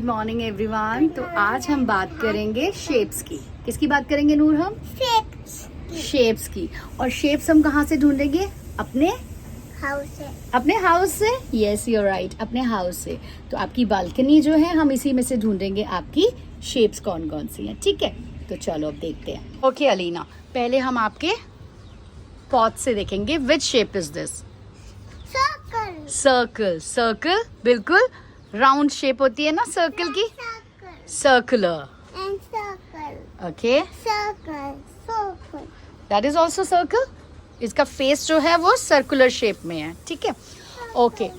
Good morning everyone. तो आज हम बात करेंगे शेप्स की। किसकी बात करेंगे नूर? हम शेप्स की। और शेप्स हम कहाँ से ढूंढेंगे? अपने हाउस से। यस यू राइट, अपने हाउस से। तो आपकी बालकनी जो है, हम इसी में से ढूंढेंगे आपकी शेप्स कौन कौन सी हैं। ठीक है, तो चलो अब देखते हैं। ओके अलीना, पहले हम आपके पॉट से देखेंगे। Which shape is this? Circle. बिल्कुल राउंड शेप होती है ना सर्कल की। Circular. Okay, that is also circle. इसका फेस जो है वो सर्कुलर शेप में है। ठीक है, okay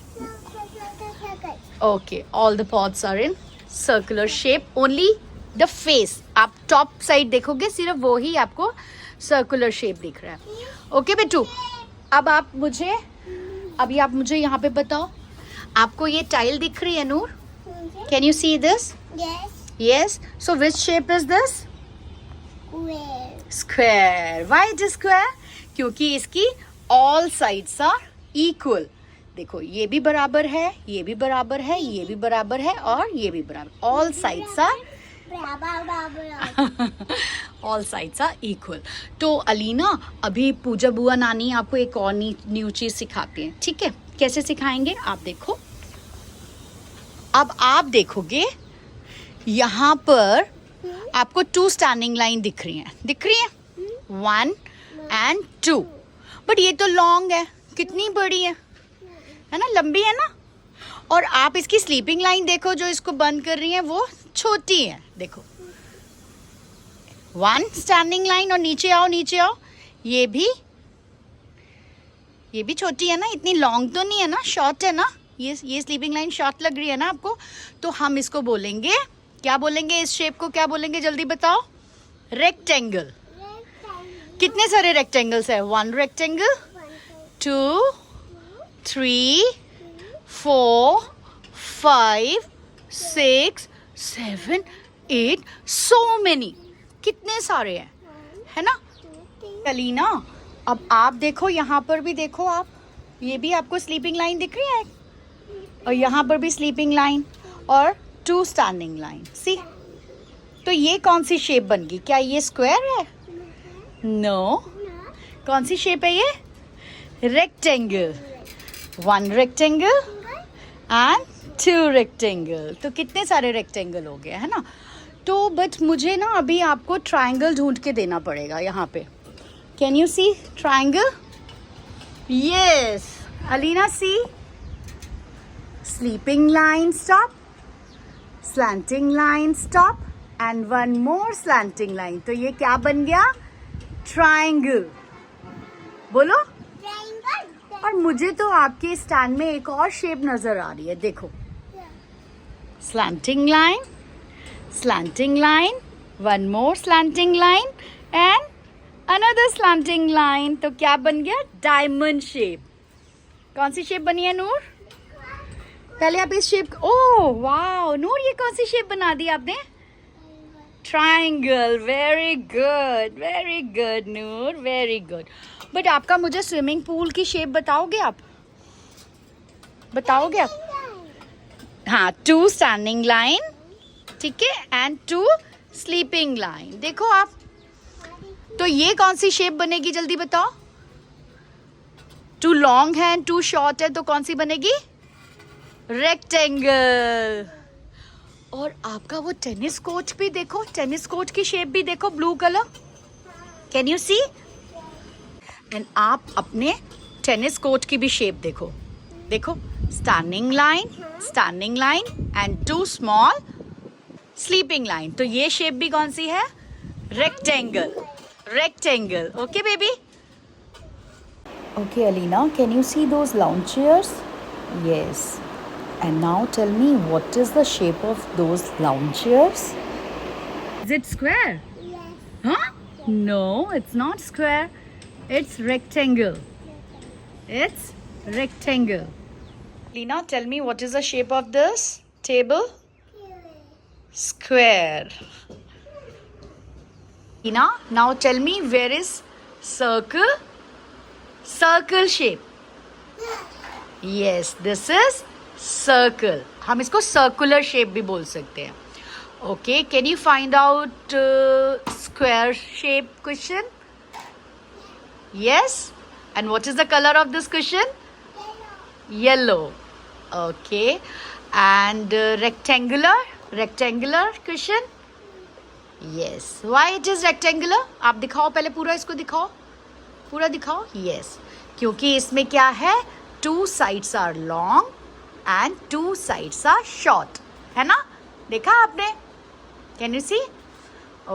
okay, all the pots are in circular shape, only the face. आप टॉप साइड देखोगे, सिर्फ वो ही आपको सर्कुलर शेप दिख रहा है। ओके बेटू, अब आप मुझे यहाँ पे बताओ, आपको ये टाइल दिख रही है Noor? Can you see this? Yes. So which shape is this? Square. Why it is square? क्योंकि इसकी ऑल साइड्स आर इक्वल। देखो, ये भी बराबर है, ये भी बराबर है, ये भी बराबर है और ये भी बराबर। All sides are all sides are equal. तो अलीना, अभी पूजा बुआ नानी आपको एक और न्यू चीज सिखाते हैं। ठीक है, कैसे सिखाएंगे आप देखो। अब आप देखोगे यहाँ पर आपको 2 स्टैंडिंग लाइन दिख रही है 1 and 2। बट ये तो लॉन्ग है, कितनी बड़ी है ना, लंबी है ना। और आप इसकी स्लीपिंग लाइन देखो, जो इसको बंद कर रही है वो छोटी है। देखो, 1 स्टैंडिंग लाइन और नीचे आओ, ये भी छोटी है ना, इतनी लॉन्ग तो नहीं है ना, शॉर्ट है ना। ये स्लीपिंग लाइन शॉर्ट लग रही है ना आपको। तो हम इसको बोलेंगे, क्या बोलेंगे इस शेप को? क्या बोलेंगे जल्दी बताओ? रेक्टेंगल। कितने सारे रेक्टेंगल्स है? 1 रेक्टेंगल, 2, 3, 4, 5, 6, 7, 8, so many। कितने सारे हैं, है ना अलीना? अब आप देखो, यहाँ पर भी देखो आप, ये भी आपको स्लीपिंग लाइन दिख रही है, और यहाँ पर भी स्लीपिंग लाइन और 2 स्टैंडिंग लाइन। सी, तो ये कौन सी शेप बन गई? क्या ये स्क्वायर है? नो। कौन सी शेप है ये? रेक्टेंगल। 1 rectangle and 2 rectangle. तो कितने सारे रेक्टेंगल हो गए, है ना। तो बट मुझे ना अभी आपको ट्रायंगल ढूंढ के देना पड़ेगा यहाँ पे। Can you see triangle? Yes Alina, see. Sleeping line stop, slanting line stop and 1 more slanting line. तो ये क्या बन गया? ट्रायंगल। बोलो। और मुझे तो आपके स्टैंड में एक और शेप नजर आ रही है, देखो। Slanting line, 1 more slanting line and another slanting line. तो क्या बन गया? Diamond shape. कौन सी शेप बनी है नूर? पहले आप इस शेप, ओह वाओ नूर, ये कौन सी शेप बना दी आपने? Triangle. Very good Noor, very good. But आपका मुझे स्विमिंग पूल की शेप बताओगे आप? बताओगे आप? हाँ, 2 स्टैंडिंग लाइन, ठीक है, एंड 2 स्लीपिंग लाइन। देखो आप, तो ये कौन सी शेप बनेगी जल्दी बताओ? 2 लॉन्ग है, 2 शॉर्ट है, तो कौन सी बनेगी? रेक्टेंगल। और आपका वो टेनिस कोर्ट भी देखो, टेनिस कोर्ट की शेप भी देखो, blue colour. Can you see? And आप अपने टेनिस कोर्ट की भी शेप देखो। देखो, standing line and 2 small sleeping line. तो ये शेप भी कौन सी है? Rectangle. Okay baby. Okay Alina, can you see those lounge chairs? Yes. And now tell me, what is the shape of those lounge chairs? Is it square? Yes. Huh? No, it's not square. It's rectangle. It's rectangle. Lina, tell me, what is the shape of this table? Square. Lina, now tell me, where is circle? Circle shape. Yes, this is circle, हम इसको circular shape भी बोल सकते हैं. Okay, can you find out square shape question? Yes. And what is the colour of this question? Yellow. Okay. And rectangular question? Yes. Why it is rectangular? आप दिखाओ पहले, पूरा इसको दिखाओ, पूरा दिखाओ. Yes. क्योंकि इसमें क्या है? 2 sides are long and 2 sides are short. है ना? देखा आपने? Can you see?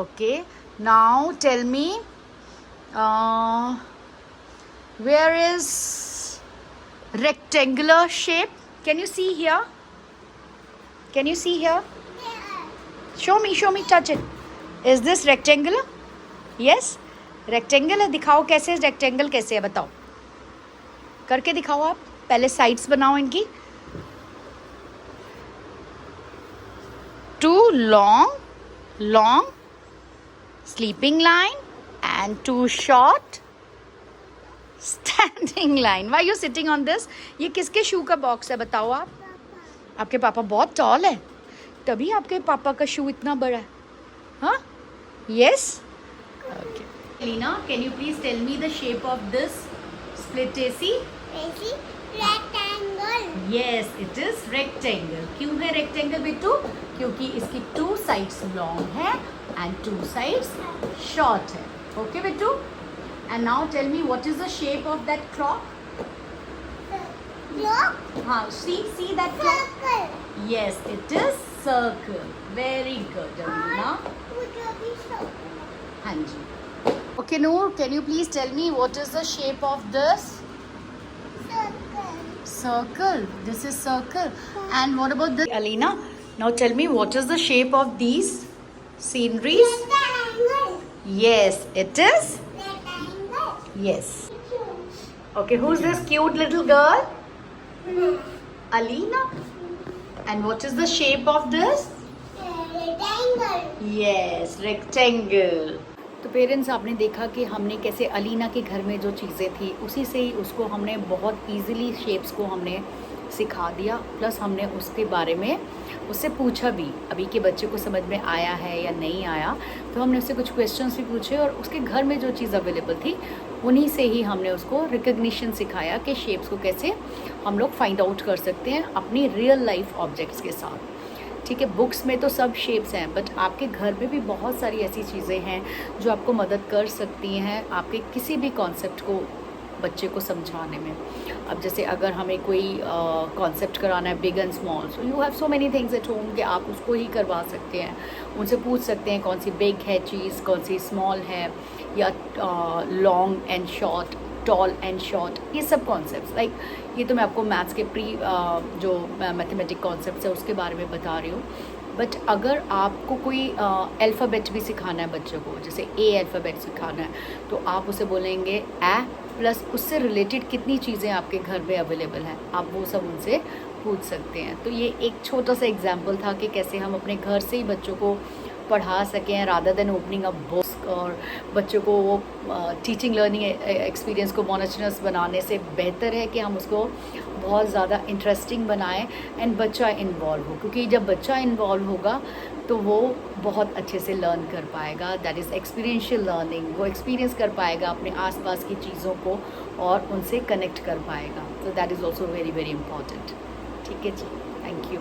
Okay. Now tell me, where is rectangular shape? Can you see here? Can you see here? Show me, touch it. Is this rectangular? Yes. Rectangle है. दिखाओ कैसे rectangle कैसे है, बताओ, करके दिखाओ. आप पहले sides बनाओ इनकी. 2 long sleeping line and 2 short standing line. Why you sitting on this? ये किसके शू का बॉक्स है, बताओ आप? आपके पापा बहुत टॉल है, तभी आपके पापा का शू इतना बड़ा है. हाँ, yes. Okay. Leena, can you please tell me the shape of this split AC? Rectangle. Yes, it is rectangle. क्यों है रेक्टेंगल बेटू? क्योंकि इसकी 2 साइड्स लॉन्ग है एंड 2 साइड्स शॉर्ट है. ओके बेटू. And now tell me, what is the shape of that clock? Clock? हाँ, see that clock? Circle. Yes, it is circle. Very good, Amina. हाँ जी. Okay, Noor, can you please tell me what is the shape of this? Circle. Circle. This is circle. And what about this? Alina, now tell me, what is the shape of these sceneries? Rectangle. Yes, it is. Rectangle. Yes. Okay, who's this cute little girl? Alina. And what is the shape of this? Rectangle. Yes, rectangle. तो parents, आपने देखा कि हमने कैसे अलीना के घर में जो चीज़ें थी उसी से ही उसको हमने बहुत इजीली शेप्स को हमने सिखा दिया. प्लस हमने उसके बारे में उससे पूछा भी, अभी के बच्चे को समझ में आया है या नहीं आया. तो हमने उससे कुछ क्वेश्चंस भी पूछे और उसके घर में जो चीज़ अवेलेबल थी उन्हीं से ही हमने उसको रिकग्निशन सिखाया कि शेप्स को कैसे हम लोग फाइंड आउट कर सकते हैं अपनी रियल लाइफ ऑब्जेक्ट्स के साथ. ठीक है, बुक्स में तो सब शेप्स हैं, बट आपके घर में भी बहुत सारी ऐसी चीज़ें हैं जो आपको मदद कर सकती हैं आपके किसी भी कॉन्सेप्ट को बच्चे को समझाने में. अब जैसे अगर हमें कोई कॉन्सेप्ट कराना है big and small, so you have so many things at home कि आप उसको ही करवा सकते हैं. उनसे पूछ सकते हैं कौन सी बिग है चीज़, कौन सी स्मॉल है, या long and short, tall and short, ये सब कॉन्सेप्ट्स. लाइक ये तो मैं आपको मैथ्स के जो मैथमेटिक कॉन्सेप्ट्स है उसके बारे में बता रही हूँ. बट अगर आपको कोई अल्फ़ाबेट भी सिखाना है बच्चों को, जैसे ए अल्फ़ाबेट सिखाना है, तो आप उसे बोलेंगे ए प्लस उससे रिलेटेड कितनी चीज़ें आपके घर में अवेलेबल हैं, आप वो सब उनसे पूछ सकते हैं. तो ये एक छोटा सा एग्जांपल था कि कैसे हम अपने घर से ही बच्चों को पढ़ा सकें rather than opening a book. और बच्चों को वो टीचिंग लर्निंग एक्सपीरियंस को मोनोटोनस बनाने से बेहतर है कि हम उसको बहुत ज़्यादा इंटरेस्टिंग बनाएं एंड बच्चा इन्वॉल्व हो. क्योंकि जब बच्चा इन्वॉल्व होगा तो वो बहुत अच्छे से लर्न कर पाएगा. That is experiential learning. वो एक्सपीरियंस कर पाएगा अपने आसपास की चीज़ों को और उनसे कनेक्ट कर पाएगा. तो that is also very very important. ठीक है जी, थैंक यू.